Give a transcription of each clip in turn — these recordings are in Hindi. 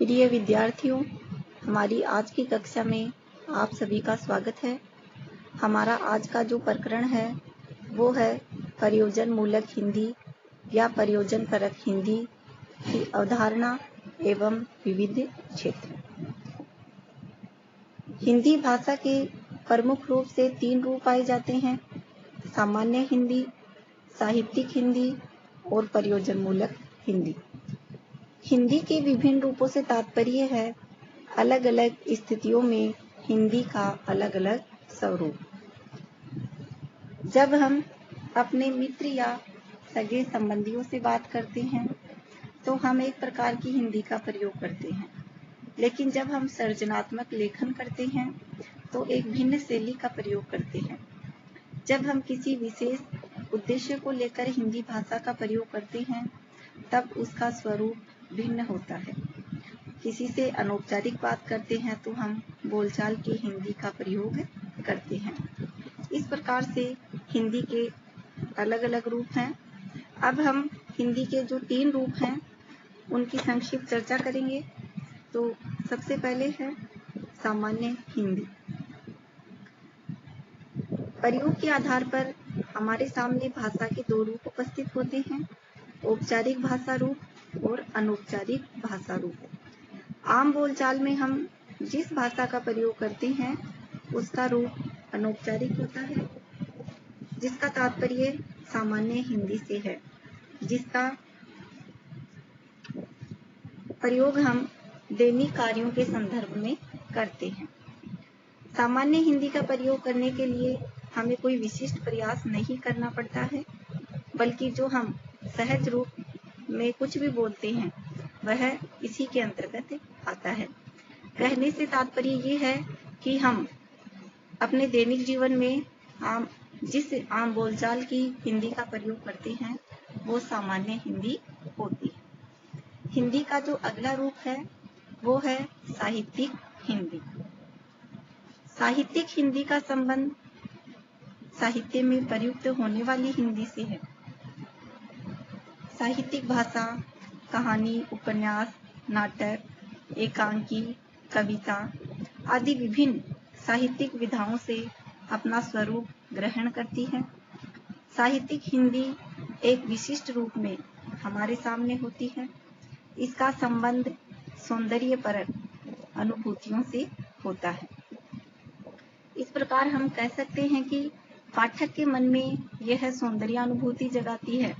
प्रिय विद्यार्थियों, हमारी आज की कक्षा में आप सभी का स्वागत है। हमारा आज का जो प्रकरण है वो है प्रयोजन मूलक हिंदी या प्रयोजन परक हिंदी की अवधारणा एवं विविध क्षेत्र। हिंदी भाषा के प्रमुख रूप से 3 रूप पाए जाते हैं: सामान्य हिंदी, साहित्यिक हिंदी और प्रयोजन मूलक हिंदी। हिंदी के विभिन्न रूपों से तात्पर्य है अलग अलग स्थितियों में हिंदी का अलग अलग स्वरूप। जब हम अपने मित्र या सगे संबंधियों से बात करते हैं तो हम एक प्रकार की हिंदी का प्रयोग करते हैं, लेकिन जब हम सृजनात्मक लेखन करते हैं तो एक भिन्न शैली का प्रयोग करते हैं। जब हम किसी विशेष उद्देश्य को लेकर हिंदी भाषा का प्रयोग करते हैं तब उसका स्वरूप भिन्न होता है। किसी से अनौपचारिक बात करते हैं तो हम बोलचाल की हिंदी का प्रयोग करते हैं। इस प्रकार से हिंदी के अलग अलग रूप हैं। अब हम हिंदी के जो 3 रूप हैं उनकी संक्षिप्त चर्चा करेंगे। तो सबसे पहले है सामान्य हिंदी। प्रयोग के आधार पर हमारे सामने भाषा के 2 रूप उपस्थित होते हैं: औपचारिक भाषा रूप और अनौपचारिक भाषा रूप। आम बोलचाल में हम जिस भाषा का प्रयोग करते हैं उसका रूप अनौपचारिक होता है, जिसका तात्पर्य सामान्य हिंदी से है, जिसका प्रयोग हम दैनिक कार्यों के संदर्भ में करते हैं। सामान्य हिंदी का प्रयोग करने के लिए हमें कोई विशिष्ट प्रयास नहीं करना पड़ता है, बल्कि जो हम सहज रूप में कुछ भी बोलते हैं वह इसी के अंतर्गत आता है। कहने से तात्पर्य ये है कि हम अपने दैनिक जीवन में जिस आम बोलचाल की हिंदी का प्रयोग करते हैं वो सामान्य हिंदी होती है। हिंदी का जो अगला रूप है वो है साहित्यिक हिंदी। साहित्यिक हिंदी का संबंध साहित्य में प्रयुक्त होने वाली हिंदी से है। साहित्यिक भाषा कहानी, उपन्यास, नाटक, एकांकी, कविता आदि विभिन्न साहित्यिक विधाओं से अपना स्वरूप ग्रहण करती है। साहित्यिक हिंदी एक विशिष्ट रूप में हमारे सामने होती है। इसका संबंध सौंदर्यपरक अनुभूतियों से होता है। इस प्रकार हम कह सकते हैं कि पाठक के मन में यह सौंदर्यानुभूति जगाती है।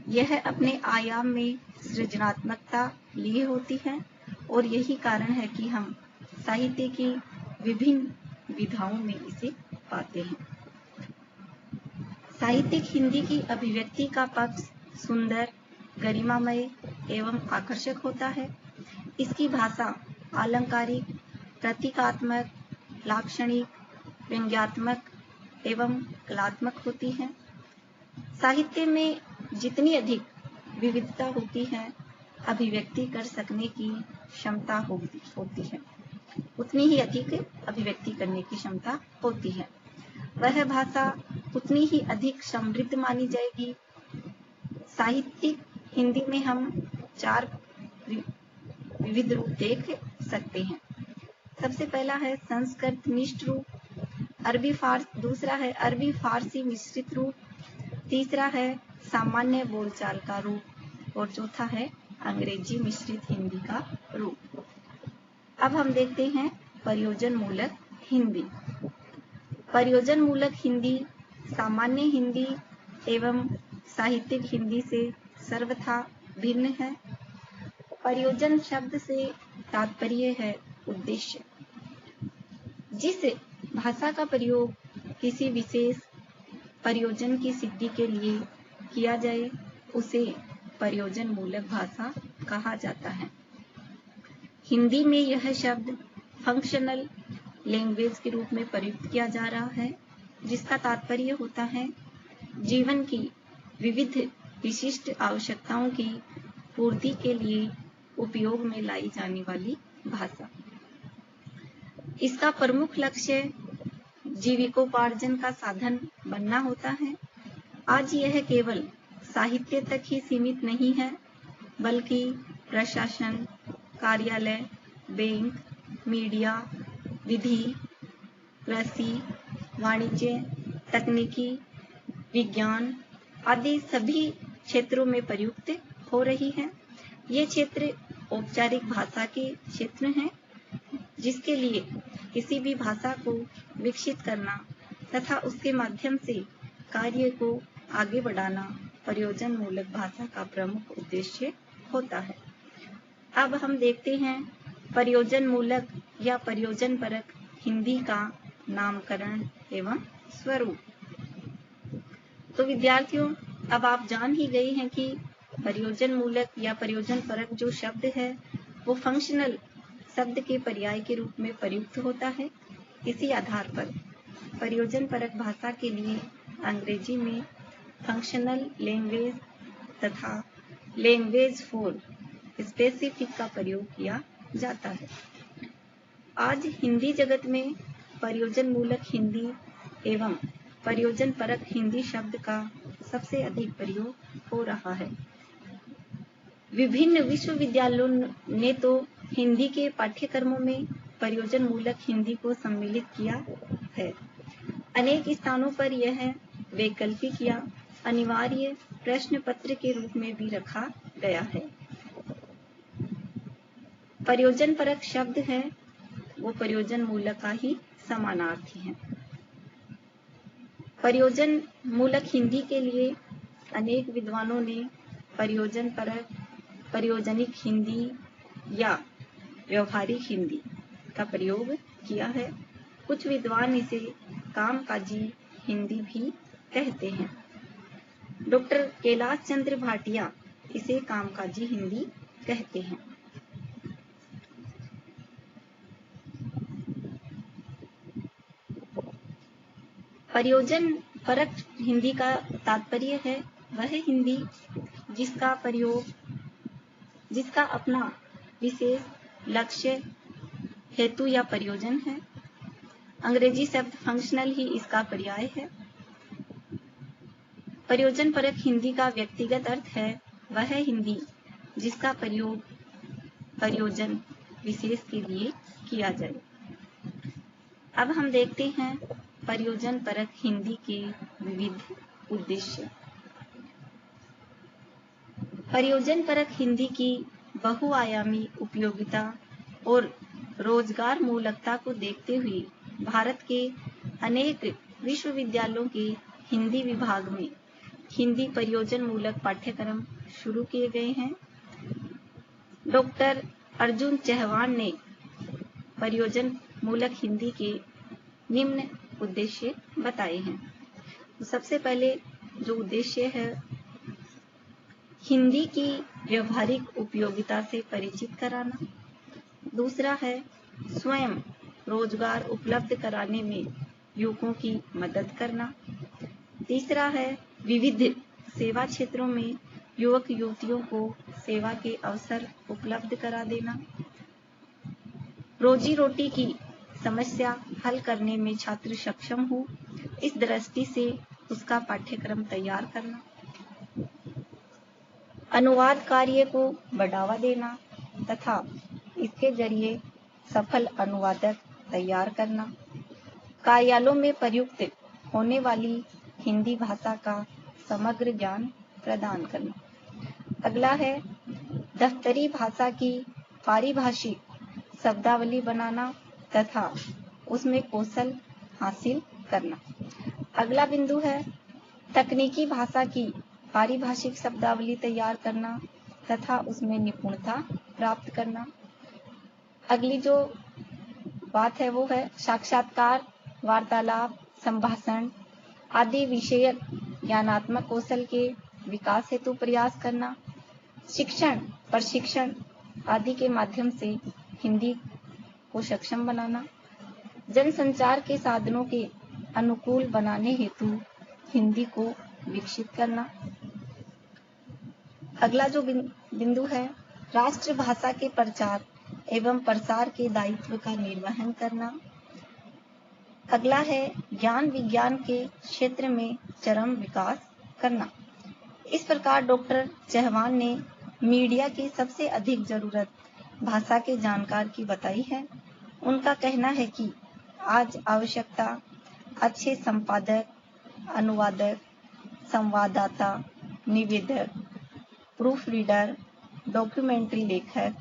यह अपने आयाम में सृजनात्मकता लिए होती है और यही कारण है कि हम साहित्य की विभिन्न विधाओं में इसे पाते हैं। साहित्यिक हिंदी की अभिव्यक्ति का पक्ष सुंदर, गरिमामय एवं आकर्षक होता है। इसकी भाषा आलंकारिक, प्रतीकात्मक, लाक्षणिक, व्यंग्यात्मक एवं कलात्मक होती है। साहित्य में जितनी अधिक विविधता होती है, अभिव्यक्ति कर सकने की क्षमता होती है, उतनी ही अधिक अभिव्यक्ति करने की क्षमता होती है। वह भाषा उतनी ही अधिक समृद्ध मानी जाएगी। साहित्यिक हिंदी में हम 4 विविध रूप देख सकते हैं। सबसे पहला है संस्कृत मिश्र रूप, दूसरा है अरबी फारसी मिश्रित रूप, तीसरा है सामान्य बोलचाल का रूप और चौथा है अंग्रेजी मिश्रित हिंदी का रूप। अब हम देखते हैं प्रयोजन मूलक हिंदी। प्रयोजन मूलक हिंदी सामान्य हिंदी एवं साहित्यिक हिंदी से सर्वथा भिन्न है। प्रयोजन शब्द से तात्पर्य है उद्देश्य। जिस भाषा का प्रयोग किसी विशेष प्रयोजन की सिद्धि के लिए किया जाए उसे प्रयोजन मूलक भाषा कहा जाता है। हिंदी में यह शब्द फंक्शनल लैंग्वेज के रूप में प्रयुक्त किया जा रहा है, जिसका तात्पर्य होता है जीवन की विविध विशिष्ट आवश्यकताओं की पूर्ति के लिए उपयोग में लाई जाने वाली भाषा। इसका प्रमुख लक्ष्य जीविकोपार्जन का साधन बनना होता है। आज यह केवल साहित्य तक ही सीमित नहीं है, बल्कि प्रशासन, कार्यालय, बैंक, मीडिया, विधि, कृषि, वाणिज्य, तकनीकी, विज्ञान आदि सभी क्षेत्रों में प्रयुक्त हो रही है। ये क्षेत्र औपचारिक भाषा के क्षेत्र हैं, जिसके लिए किसी भी भाषा को विकसित करना तथा उसके माध्यम से कार्य को आगे बढ़ाना प्रयोजन मूलक भाषा का प्रमुख उद्देश्य होता है। अब हम देखते हैं प्रयोजन मूलक या प्रयोजन परक हिंदी का नामकरण एवं स्वरूप। तो विद्यार्थियों, अब आप जान ही गए हैं कि प्रयोजन मूलक या प्रयोजन परक जो शब्द है वो फंक्शनल शब्द के पर्याय के रूप में प्रयुक्त होता है। इसी आधार पर प्रयोजन परक भाषा के लिए अंग्रेजी में फंक्शनल लैंग्वेज तथा लैंग्वेज फॉर स्पेसिफिक का प्रयोग किया जाता है। आज हिंदी जगत में प्रयोजन मूलक हिंदी एवं प्रयोजन परक हिंदी शब्द का सबसे अधिक प्रयोग हो रहा है। विभिन्न विश्वविद्यालयों ने तो हिंदी के पाठ्यक्रमों में प्रयोजन मूलक हिंदी को सम्मिलित किया है। अनेक स्थानों पर यह वैकल्पिक या अनिवार्य प्रश्न पत्र के रूप में भी रखा गया है। प्रयोजन परक शब्द है वो प्रयोजन मूलक का ही समानार्थी है। प्रयोजन मूलक हिंदी के लिए अनेक विद्वानों ने प्रयोजन परक, प्रयोजनिक हिंदी या व्यवहारिक हिंदी का प्रयोग किया है। कुछ विद्वान इसे कामकाजी हिंदी भी कहते हैं। डॉक्टर कैलाश चंद्र भाटिया इसे कामकाजी हिंदी कहते हैं। प्रयोजन परक हिंदी का तात्पर्य है वह हिंदी जिसका अपना विशेष लक्ष्य, हेतु या प्रयोजन है। अंग्रेजी शब्द फंक्शनल ही इसका पर्याय है। प्रयोजन परक हिंदी का व्यक्तिगत अर्थ है वह हिंदी जिसका प्रयोग प्रयोजन विशेष के लिए किया जाए। अब हम देखते हैं प्रयोजन परक हिंदी के विविध उद्देश्य। प्रयोजन परक हिंदी की बहुआयामी उपयोगिता और रोजगार मूलकता को देखते हुए भारत के अनेक विश्वविद्यालयों के हिंदी विभाग में हिंदी प्रयोजन मूलक पाठ्यक्रम शुरू किए गए हैं। डॉक्टर अर्जुन चहवान ने प्रयोजन मूलक हिंदी के निम्न उद्देश्य बताए हैं। तो सबसे पहले जो उद्देश्य है, हिंदी की व्यवहारिक उपयोगिता से परिचित कराना। दूसरा है स्वयं रोजगार उपलब्ध कराने में युवकों की मदद करना। तीसरा है विविध सेवा क्षेत्रों में युवक युवतियों को सेवा के अवसर उपलब्ध करा देना। रोजी रोटी की समस्या हल करने में छात्र सक्षम हो, इस दृष्टि से उसका पाठ्यक्रम तैयार करना। अनुवाद कार्य को बढ़ावा देना तथा इसके जरिए सफल अनुवादक तैयार करना। कार्यालयों में प्रयुक्त होने वाली हिंदी भाषा का समग्र ज्ञान प्रदान करना। अगला है दफ्तरी भाषा की पारिभाषिक शब्दावली बनाना तथा उसमें कौशल हासिल करना। अगला बिंदु है तकनीकी भाषा की पारिभाषिक शब्दावली तैयार करना तथा उसमें निपुणता प्राप्त करना। अगली जो बात है वो है साक्षात्कार, वार्तालाप, संभाषण आदि विषयक ज्ञानात्मक कौशल के विकास हेतु प्रयास करना। शिक्षण, प्रशिक्षण आदि के माध्यम से हिंदी को सक्षम बनाना। जनसंचार के साधनों के अनुकूल बनाने हेतु हिंदी को विकसित करना। अगला जो बिंदु है राष्ट्रभाषा के प्रचार एवं प्रसार के दायित्व का निर्वहन करना। अगला है ज्ञान विज्ञान के क्षेत्र में चरम विकास करना। इस प्रकार डॉक्टर चहवान ने मीडिया की सबसे अधिक जरूरत भाषा के जानकार की बताई है। उनका कहना है कि आज आवश्यकता अच्छे संपादक, अनुवादक, संवाददाता, निवेदक, प्रूफ रीडर, डॉक्यूमेंट्री लेखक,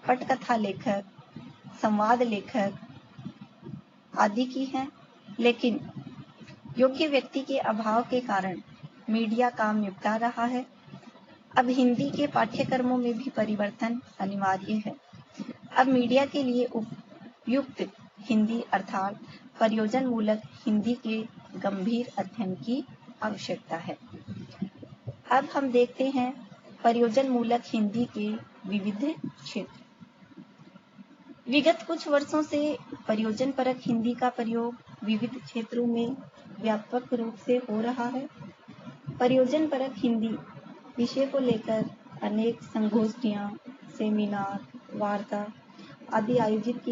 पटकथा लेखक, संवाद लेखक आदि की है, लेकिन योग्य व्यक्ति के अभाव के कारण मीडिया काम निपटा रहा है। अब हिंदी के पाठ्यक्रमों में भी परिवर्तन अनिवार्य है। अब मीडिया के लिए उपयुक्त हिंदी अर्थात प्रयोजन मूलक हिंदी के गंभीर अध्ययन की आवश्यकता है। अब हम देखते हैं प्रयोजन मूलक हिंदी के विविध क्षेत्र। विगत कुछ वर्षों से प्रयोजन परक हिंदी का प्रयोग विविध क्षेत्रों में व्यापक रूप से हो रहा है। प्रयोजन परक हिंदी विषय को लेकर अनेक संगोष्ठियां, सेमिनार, वार्ता आदि आयोजित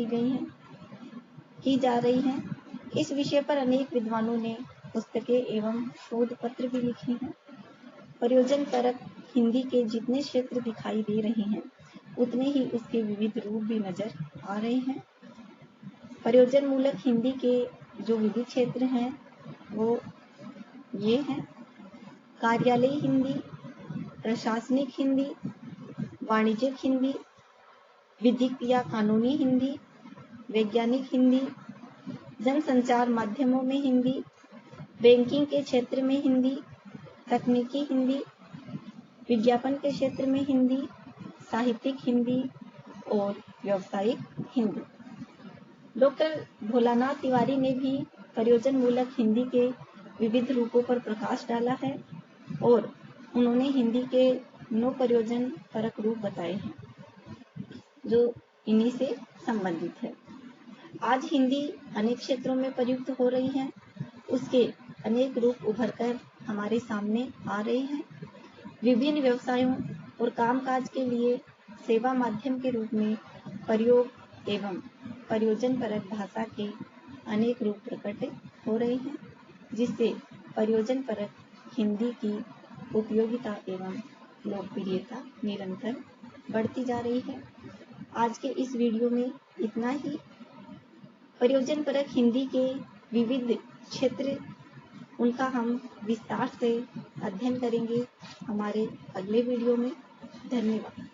की जा रही हैं। इस विषय पर अनेक विद्वानों ने पुस्तकें एवं शोध पत्र भी लिखे हैं। प्रयोजन परक हिंदी के जितने क्षेत्र दिखाई दे रहे हैं, उतने ही उसके विविध रूप भी नजर आ रहे हैं। प्रयोजन मूलक हिंदी के जो विविध क्षेत्र हैं वो ये हैं: कार्यालयी हिंदी, प्रशासनिक हिंदी, वाणिज्यिक हिंदी, विधिक या कानूनी हिंदी, वैज्ञानिक हिंदी, जनसंचार माध्यमों में हिंदी, बैंकिंग के क्षेत्र में हिंदी, तकनीकी हिंदी, विज्ञापन के क्षेत्र में हिंदी, साहित्यिक हिंदी और व्यावसायिक हिंदी। डॉक्टर भोलानाथ तिवारी ने भी प्रयोजन मूलक हिंदी के विविध रूपों पर प्रकाश डाला है और उन्होंने हिंदी के 9 प्रयोजन परक रूप बताए हैं जो इन्हीं से संबंधित है। आज हिंदी अनेक क्षेत्रों में प्रयुक्त हो रही है, उसके अनेक रूप उभर कर हमारे सामने आ रहे हैं। विभिन्न व्यवसायों और कामकाज के लिए सेवा माध्यम के रूप में प्रयोग एवं प्रयोजन परक भाषा के अनेक रूप प्रकट हो रहे हैं, जिससे प्रयोजन परक हिंदी की उपयोगिता एवं लोकप्रियता निरंतर बढ़ती जा रही है। आज के इस वीडियो में इतना ही। प्रयोजन परक हिंदी के विविध क्षेत्र, उनका हम विस्तार से अध्ययन करेंगे हमारे अगले वीडियो में। धन्यवाद।